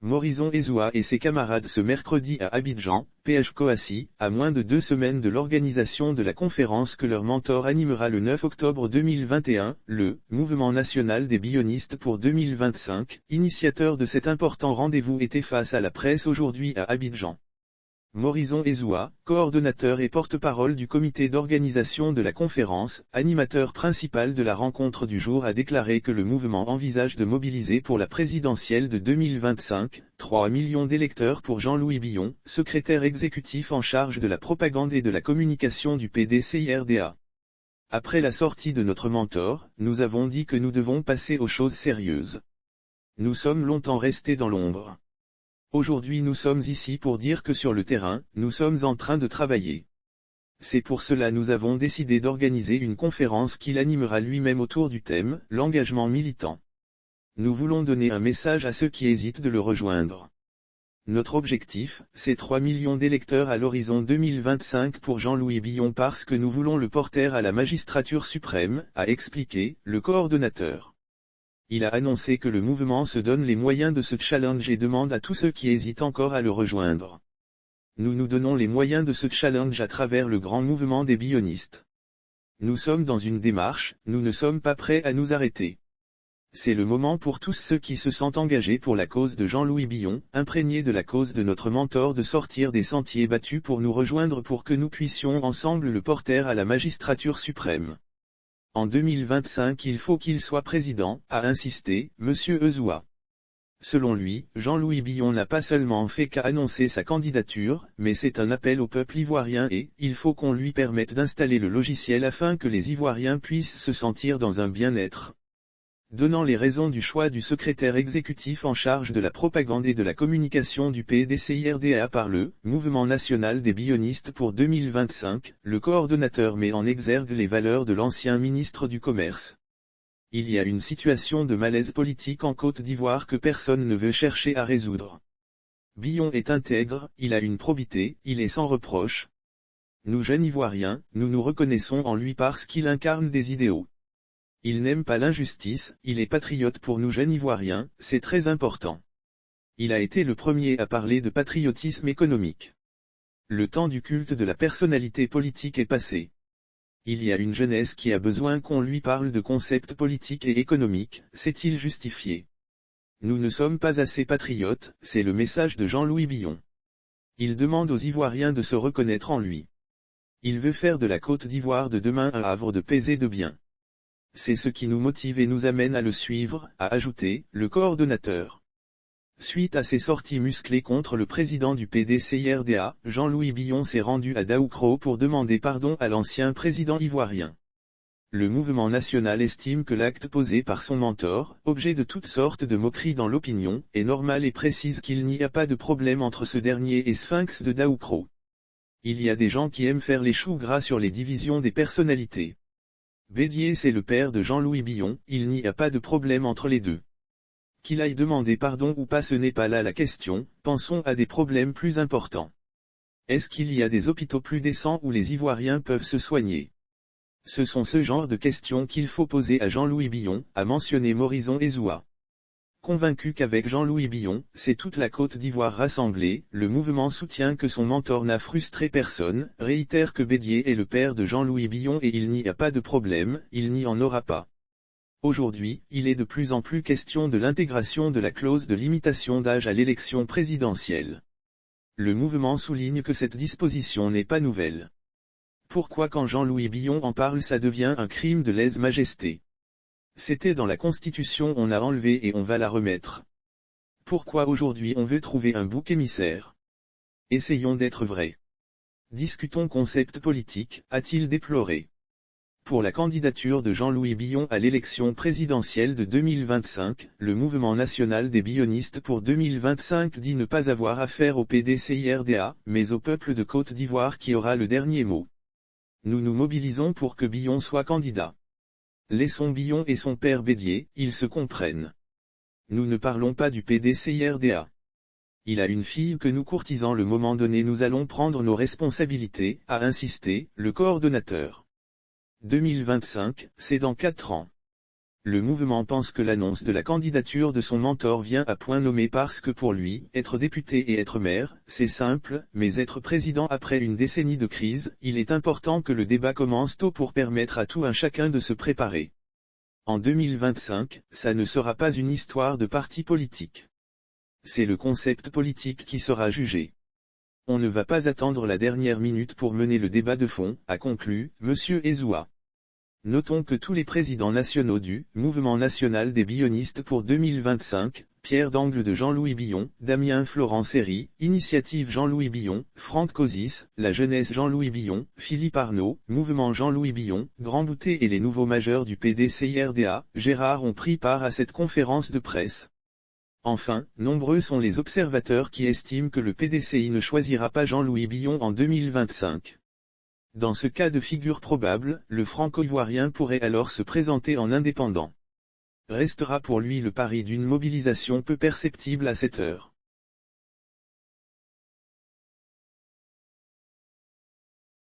Morison Ezoua et ses camarades ce mercredi à Abidjan, PH-Coassi, à moins de 2 semaines de l'organisation de la conférence que leur mentor animera le 9 octobre 2021, le « Mouvement national des bionistes pour 2025 », initiateur de cet important rendez-vous était face à la presse aujourd'hui à Abidjan. Morison Ezoua, coordonnateur et porte-parole du comité d'organisation de la conférence, animateur principal de la rencontre du jour a déclaré que le mouvement envisage de mobiliser pour la présidentielle de 2025, 3 millions d'électeurs pour Jean-Louis Billon, secrétaire exécutif en charge de la propagande et de la communication du PDCIRDA. Après la sortie de notre mentor, nous avons dit que nous devons passer aux choses sérieuses. Nous sommes longtemps restés dans l'ombre. Aujourd'hui nous sommes ici pour dire que sur le terrain, nous sommes en train de travailler. C'est pour cela nous avons décidé d'organiser une conférence qu'il animera lui-même autour du thème « L'engagement militant ». Nous voulons donner un message à ceux qui hésitent de le rejoindre. Notre objectif, c'est 3 millions d'électeurs à l'horizon 2025 pour Jean-Louis Billon parce que nous voulons le porter à la magistrature suprême, a expliqué le coordonnateur. Il a annoncé que le mouvement se donne les moyens de ce challenge et demande à tous ceux qui hésitent encore à le rejoindre. Nous nous donnons les moyens de ce challenge à travers le grand mouvement des bionistes. Nous sommes dans une démarche, nous ne sommes pas prêts à nous arrêter. C'est le moment pour tous ceux qui se sentent engagés pour la cause de Jean-Louis Billon, imprégnés de la cause de notre mentor de sortir des sentiers battus pour nous rejoindre pour que nous puissions ensemble le porter à la magistrature suprême. En 2025 il faut qu'il soit président, a insisté, M. Ezoua. Selon lui, Jean-Louis Billon n'a pas seulement fait qu'à annoncer sa candidature, mais c'est un appel au peuple ivoirien et, il faut qu'on lui permette d'installer le logiciel afin que les Ivoiriens puissent se sentir dans un bien-être. Donnant les raisons du choix du secrétaire exécutif en charge de la propagande et de la communication du PDCIRDA par le « Mouvement national des bionistes pour 2025 », le coordonnateur met en exergue les valeurs de l'ancien ministre du Commerce. Il y a une situation de malaise politique en Côte d'Ivoire que personne ne veut chercher à résoudre. Billon est intègre, il a une probité, il est sans reproche. Nous jeunes Ivoiriens, nous nous reconnaissons en lui parce qu'il incarne des idéaux. Il n'aime pas l'injustice, il est patriote pour nous jeunes Ivoiriens, c'est très important. Il a été le premier à parler de patriotisme économique. Le temps du culte de la personnalité politique est passé. Il y a une jeunesse qui a besoin qu'on lui parle de concepts politiques et économiques, c'est-il justifié. Nous ne sommes pas assez patriotes, c'est le message de Jean-Louis Billon. Il demande aux Ivoiriens de se reconnaître en lui. Il veut faire de la Côte d'Ivoire de demain un havre de paix et de bien. C'est ce qui nous motive et nous amène à le suivre, a ajouté le coordonnateur. Suite à ses sorties musclées contre le président du PDCIRDA, Jean-Louis Billon s'est rendu à Daoukro pour demander pardon à l'ancien président ivoirien. Le mouvement national estime que l'acte posé par son mentor, objet de toutes sortes de moqueries dans l'opinion, est normal et précise qu'il n'y a pas de problème entre ce dernier et Sphinx de Daoukro. Il y a des gens qui aiment faire les choux gras sur les divisions des personnalités. Bédié c'est le père de Jean-Louis Billon, il n'y a pas de problème entre les deux. Qu'il aille demander pardon ou pas ce n'est pas là la question, pensons à des problèmes plus importants. Est-ce qu'il y a des hôpitaux plus décents où les Ivoiriens peuvent se soigner? Ce sont ce genre de questions qu'il faut poser à Jean-Louis Billon, a mentionné Morison Ezoua. Convaincu qu'avec Jean-Louis Billon, c'est toute la Côte d'Ivoire rassemblée, le mouvement soutient que son mentor n'a frustré personne, réitère que Bédié est le père de Jean-Louis Billon et il n'y a pas de problème, il n'y en aura pas. Aujourd'hui, il est de plus en plus question de l'intégration de la clause de limitation d'âge à l'élection présidentielle. Le mouvement souligne que cette disposition n'est pas nouvelle. Pourquoi quand Jean-Louis Billon en parle ça devient un crime de lèse-majesté? C'était dans la Constitution on a enlevé et on va la remettre. Pourquoi aujourd'hui on veut trouver un bouc émissaire? Essayons d'être vrais. Discutons concept politique, a-t-il déploré. Pour la candidature de Jean-Louis Billon à l'élection présidentielle de 2025, le mouvement national des bionistes pour 2025 dit ne pas avoir affaire au PDCIRDA, mais au peuple de Côte d'Ivoire qui aura le dernier mot. Nous nous mobilisons pour que Billon soit candidat. Laissons Billon et son père Bédié, ils se comprennent. Nous ne parlons pas du PDCIRDA. Il a une fille que nous courtisans le moment donné nous allons prendre nos responsabilités, a insisté le coordonnateur. 2025, c'est dans 4 ans. Le mouvement pense que l'annonce de la candidature de son mentor vient à point nommé parce que pour lui, être député et être maire, c'est simple, mais être président après une décennie de crise, il est important que le débat commence tôt pour permettre à tout un chacun de se préparer. En 2025, ça ne sera pas une histoire de parti politique. C'est le concept politique qui sera jugé. On ne va pas attendre la dernière minute pour mener le débat de fond, a conclu M. Ezoua. Notons que tous les présidents nationaux du Mouvement national des billonistes pour 2025, Pierre d'Angle de Jean-Louis Billon, Damien Florent Seri, Initiative Jean-Louis Billon, Franck Cosis, La Jeunesse Jean-Louis Billon, Philippe Arnaud, Mouvement Jean-Louis Billon, Grand Boutet et les nouveaux majeurs du PDCIRDA, Gérard ont pris part à cette conférence de presse. Enfin, nombreux sont les observateurs qui estiment que le PDCI ne choisira pas Jean-Louis Billon en 2025. Dans ce cas de figure probable, le franco-ivoirien pourrait alors se présenter en indépendant. Restera pour lui le pari d'une mobilisation peu perceptible à cette heure.